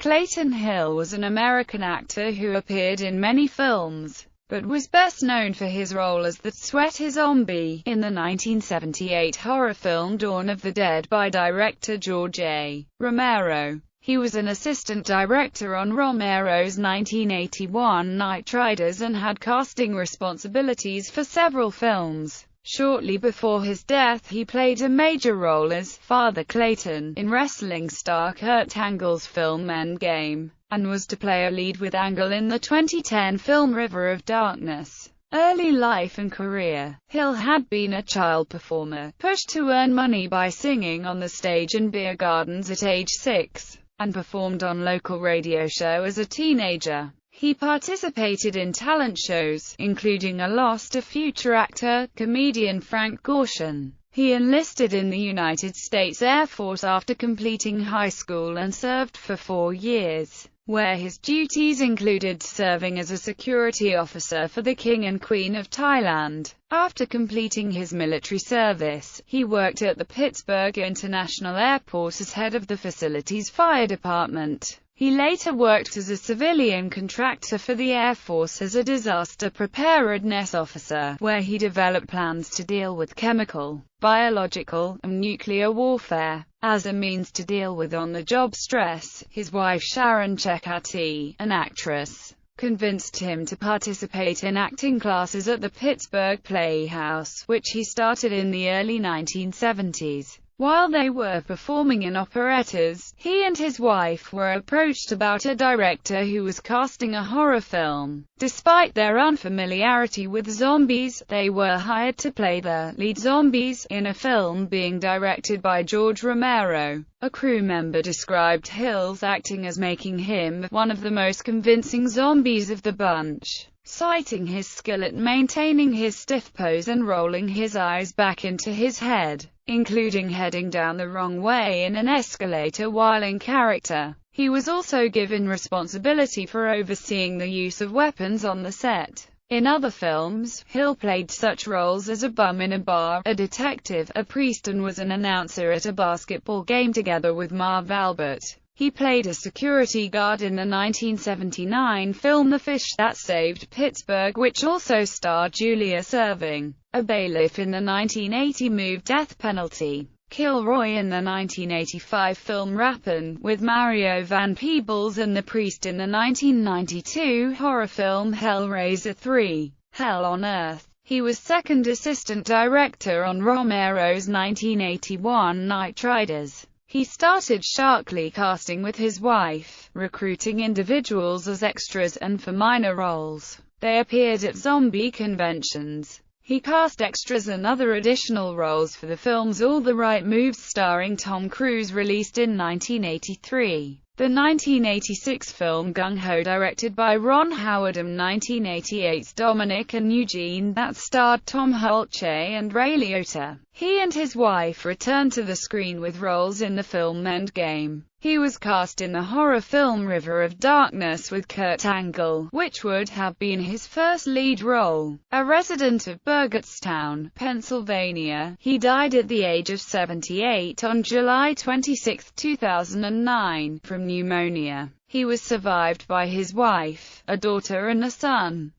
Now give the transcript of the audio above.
Clayton Hill was an American actor who appeared in many films, but was best known for his role as the sweaty zombie in the 1978 horror film Dawn of the Dead by director George A. Romero. He was an assistant director on Romero's 1981 Night Riders and had casting responsibilities for several films. Shortly before his death, he played a major role as Father Clayton in wrestling star Kurt Angle's film Endgame, and was to play a lead with Angle in the 2010 film River of Darkness. Early life and career. Hill had been a child performer, pushed to earn money by singing on the stage and beer gardens at age 6, and performed on local radio show as a teenager. He participated in talent shows, including a lost to future actor, comedian Frank Gorshin. He enlisted in the United States Air Force after completing high school and served for 4 years, where his duties included serving as a security officer for the King and Queen of Thailand. After completing his military service, he worked at the Pittsburgh International Airport as head of the facility's fire department. He later worked as a civilian contractor for the Air Force as a disaster preparedness officer, where he developed plans to deal with chemical, biological, and nuclear warfare. As a means to deal with on-the-job stress, his wife Sharon Chekati, an actress, convinced him to participate in acting classes at the Pittsburgh Playhouse, which he started in the early 1970s. While they were performing in operettas, he and his wife were approached about a director who was casting a horror film. Despite their unfamiliarity with zombies, they were hired to play the lead zombies in a film being directed by George Romero. A crew member described Hill's acting as making him one of the most convincing zombies of the bunch, citing his skill at maintaining his stiff pose and rolling his eyes back into his head, including heading down the wrong way in an escalator while in character. He was also given responsibility for overseeing the use of weapons on the set. In other films, Hill played such roles as a bum in a bar, a detective, a priest, and was an announcer at a basketball game together with Marv Albert. He played a security guard in the 1979 film The Fish That Saved Pittsburgh, which also starred Julia Serving, a bailiff in the 1980 movie Death Penalty. Kilroy in the 1985 film Rappin', with Mario Van Peebles, and the priest in the 1992 horror film Hellraiser 3, Hell on Earth. He was second assistant director on Romero's 1981 Night Riders. He started sharkly casting with his wife, recruiting individuals as extras and for minor roles. They appeared at zombie conventions. He cast extras and other additional roles for the films All the Right Moves starring Tom Cruise, released in 1983. The 1986 film Gung Ho, directed by Ron Howard, and 1988's Dominic and Eugene, that starred Tom Holtze and Ray Liotta. He and his wife returned to the screen with roles in the film Endgame. He was cast in the horror film River of Darkness with Kurt Angle, which would have been his first lead role. A resident of Burgettstown, Pennsylvania, he died at the age of 78 on July 26, 2009, from pneumonia. He was survived by his wife, a daughter and a son.